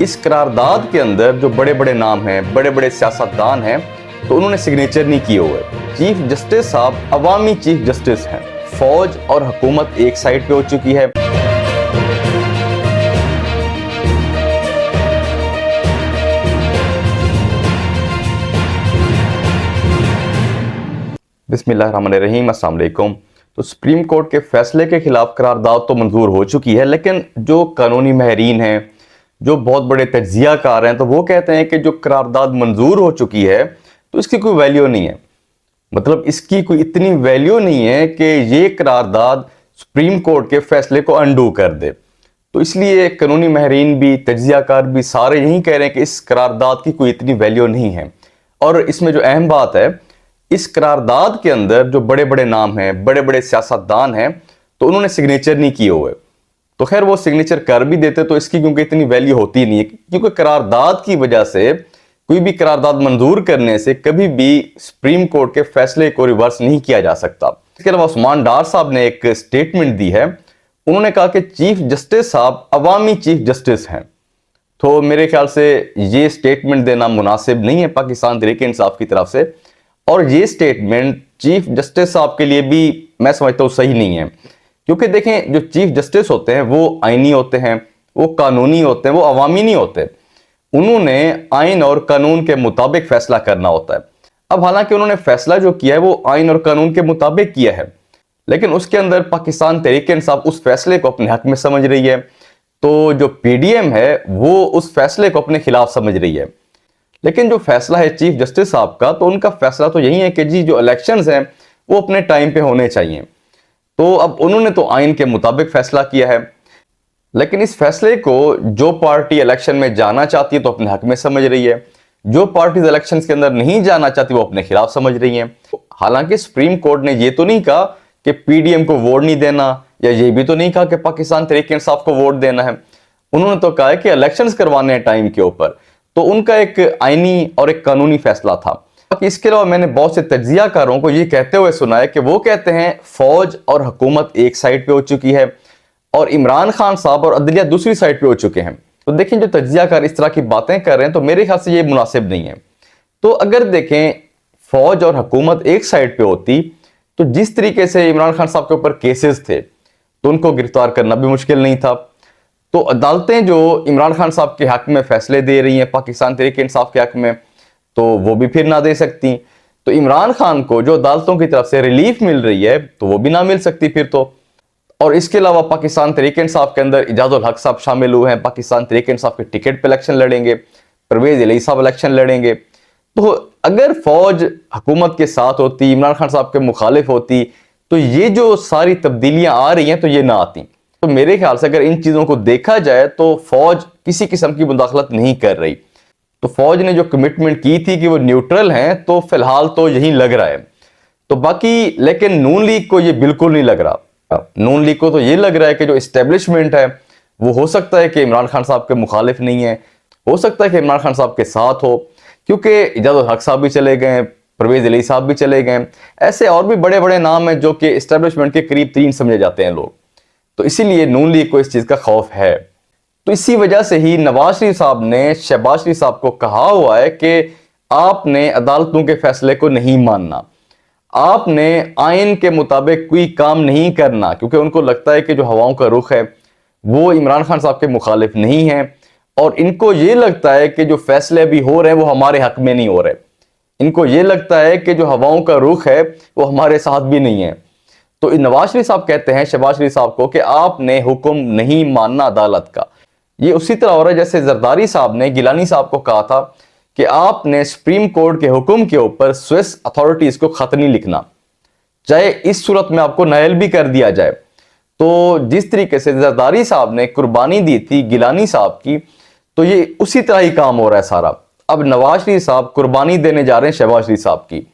اس قرارداد کے اندر جو بڑے بڑے نام ہیں، بڑے بڑے سیاستدان ہیں، تو انہوں نے سگنیچر نہیں کیے ہوئے۔ چیف جسٹس صاحب عوامی چیف جسٹس ہیں۔ فوج اور حکومت ایک سائٹ پہ ہو چکی ہے۔ بسم اللہ الرحمن الرحیم، السلام علیکم۔ تو سپریم کورٹ کے فیصلے کے خلاف قرارداد تو منظور ہو چکی ہے، لیکن جو قانونی ماہرین ہیں، جو بہت بڑے تجزیہ کار ہیں، تو وہ کہتے ہیں کہ جو قرارداد منظور ہو چکی ہے تو اس کی کوئی ویلیو نہیں ہے۔ مطلب اس کی کوئی اتنی ویلیو نہیں ہے کہ یہ قرارداد سپریم کورٹ کے فیصلے کو انڈو کر دے۔ تو اس لیے قانونی ماہرین بھی، تجزیہ کار بھی، سارے یہی کہہ رہے ہیں کہ اس قرارداد کی کوئی اتنی ویلیو نہیں ہے۔ اور اس میں جو اہم بات ہے، اس قرارداد کے اندر جو بڑے بڑے نام ہیں، بڑے بڑے سیاستدان ہیں، تو انہوں نے سگنیچر نہیں کیے ہوئے۔ تو خیر وہ سگنیچر کر بھی دیتے تو اس کی کیونکہ اتنی ویلیو ہوتی نہیں ہے، کیونکہ قرارداد کی وجہ سے، کوئی بھی قرارداد منظور کرنے سے کبھی بھی سپریم کورٹ کے فیصلے کو ریورس نہیں کیا جا سکتا۔ اس کے علاوہ عثمان ڈار صاحب نے ایک سٹیٹمنٹ دی ہے، انہوں نے کہا کہ چیف جسٹس صاحب عوامی چیف جسٹس ہیں۔ تو میرے خیال سے یہ سٹیٹمنٹ دینا مناسب نہیں ہے پاکستان تحریک انصاف کی طرف سے، اور یہ سٹیٹمنٹ چیف جسٹس صاحب کے لیے بھی میں سمجھتا ہوں صحیح نہیں ہے، کیونکہ دیکھیں جو چیف جسٹس ہوتے ہیں وہ آئینی ہوتے ہیں، وہ قانونی ہوتے ہیں، وہ عوامی نہیں ہوتے۔ انہوں نے آئین اور قانون کے مطابق فیصلہ کرنا ہوتا ہے۔ اب حالانکہ انہوں نے فیصلہ جو کیا ہے وہ آئین اور قانون کے مطابق کیا ہے، لیکن اس کے اندر پاکستان تحریک انصاف اس فیصلے کو اپنے حق میں سمجھ رہی ہے، تو جو پی ڈی ایم ہے وہ اس فیصلے کو اپنے خلاف سمجھ رہی ہے۔ لیکن جو فیصلہ ہے چیف جسٹس صاحب کا، تو ان کا فیصلہ تو یہی ہے کہ جی جو الیکشنز ہیں وہ اپنے ٹائم پہ ہونے چاہیے۔ تو اب انہوں نے تو آئین کے مطابق فیصلہ کیا ہے، لیکن اس فیصلے کو جو پارٹی الیکشن میں جانا چاہتی ہے تو اپنے حق میں سمجھ رہی ہے، جو پارٹیز الیکشنز کے اندر نہیں جانا چاہتی وہ اپنے خلاف سمجھ رہی ہیں۔ حالانکہ سپریم کورٹ نے یہ تو نہیں کہا کہ پی ڈی ایم کو ووٹ نہیں دینا، یا یہ بھی تو نہیں کہا کہ پاکستان تحریک انصاف کو ووٹ دینا ہے۔ انہوں نے تو کہا ہے کہ الیکشنز کروانے ہیں ٹائم کے اوپر، تو ان کا ایک آئینی اور ایک قانونی فیصلہ تھا۔ اس کے علاوہ میں نے بہت سے تجزیہ کاروں کو یہ کہتے ہوئے سنا ہے کہ وہ کہتے ہیں فوج اور حکومت ایک سائٹ پہ ہو چکی ہے اور عمران خان صاحب اور عدلیہ دوسری سائٹ پہ ہو چکے ہیں۔ تو دیکھیں جو تجزیہ کار اس طرح کی باتیں کر رہے ہیں تو میرے خیال سے یہ مناسب نہیں ہے۔ تو اگر دیکھیں فوج اور حکومت ایک سائٹ پہ ہوتی تو جس طریقے سے عمران خان صاحب کے اوپر کیسز تھے تو ان کو گرفتار کرنا بھی مشکل نہیں تھا۔ تو عدالتیں جو عمران خان صاحب کے حق میں فیصلے دے رہی ہیں، پاکستان تحریک انصاف کے حق میں، تو وہ بھی پھر نہ دے سکتی۔ تو عمران خان کو جو عدالتوں کی طرف سے ریلیف مل رہی ہے تو وہ بھی نہ مل سکتی پھر تو۔ اور اس کے علاوہ پاکستان تحریک انصاف کے اندر اعجاز الحق صاحب شامل ہوئے ہیں، پاکستان تحریک انصاف کے ٹکٹ پہ الیکشن لڑیں گے، پرویز الہی صاحب الیکشن لڑیں گے۔ تو اگر فوج حکومت کے ساتھ ہوتی، عمران خان صاحب کے مخالف ہوتی، تو یہ جو ساری تبدیلیاں آ رہی ہیں تو یہ نہ آتی۔ تو میرے خیال سے اگر ان چیزوں کو دیکھا جائے تو فوج کسی قسم کی مداخلت نہیں کر رہی۔ تو فوج نے جو کمٹمنٹ کی تھی کہ وہ نیوٹرل ہیں، تو فی الحال تو یہی لگ رہا ہے۔ تو باقی لیکن نون لیگ کو یہ بالکل نہیں لگ رہا۔ نون لیگ کو تو یہ لگ رہا ہے کہ جو اسٹیبلشمنٹ ہے وہ ہو سکتا ہے کہ عمران خان صاحب کے مخالف نہیں ہے، ہو سکتا ہے کہ عمران خان صاحب کے ساتھ ہو، کیونکہ اعجاز الحق صاحب بھی چلے گئے ہیں، پرویز الہی صاحب بھی چلے گئے ہیں، ایسے اور بھی بڑے بڑے نام ہیں جو کہ اسٹیبلشمنٹ کے قریب ترین سمجھے جاتے ہیں لوگ۔ تو اسی لیے نون لیگ کو اس چیز کا خوف ہے۔ تو اسی وجہ سے ہی نواز شریف صاحب نے شہباز شریف صاحب کو کہا ہوا ہے کہ آپ نے عدالتوں کے فیصلے کو نہیں ماننا، آپ نے آئین کے مطابق کوئی کام نہیں کرنا، کیونکہ ان کو لگتا ہے کہ جو ہواؤں کا رخ ہے وہ عمران خان صاحب کے مخالف نہیں ہیں، اور ان کو یہ لگتا ہے کہ جو فیصلے ابھی ہو رہے ہیں وہ ہمارے حق میں نہیں ہو رہے۔ ان کو یہ لگتا ہے کہ جو ہواؤں کا رخ ہے وہ ہمارے ساتھ بھی نہیں ہے۔ تو نواز شریف صاحب کہتے ہیں شہباز شریف صاحب کو کہ آپ نے حکم نہیں ماننا عدالت کا۔ یہ اسی طرح ہو رہا ہے جیسے زرداری صاحب نے گیلانی صاحب کو کہا تھا کہ آپ نے سپریم کورٹ کے حکم کے اوپر سوئس اتھارٹیز کو خط نہیں لکھنا، چاہے اس صورت میں آپ کو نائل بھی کر دیا جائے۔ تو جس طریقے سے زرداری صاحب نے قربانی دی تھی گیلانی صاحب کی، تو یہ اسی طرح ہی کام ہو رہا ہے سارا۔ اب نواز شریف صاحب قربانی دینے جا رہے ہیں شہباز شریف صاحب کی۔